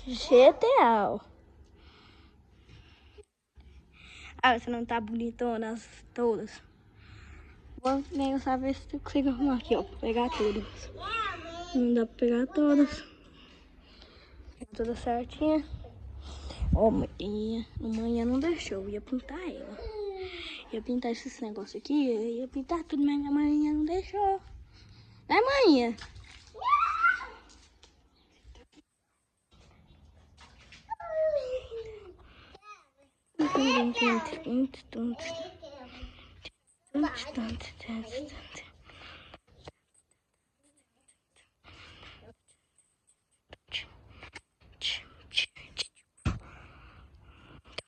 GTA. Ah, você não tá bonitona todas. Vou negociar ver se eu consigo arrumar aqui, ó. Pegar todas. Não dá pra pegar todas. Toda certinha. Ó, amanhã não deixou. Eu ia pintar ela. Ia pintar esses negócios aqui. Eu ia pintar tudo, mas minha mãe não deixou. Né, mãe?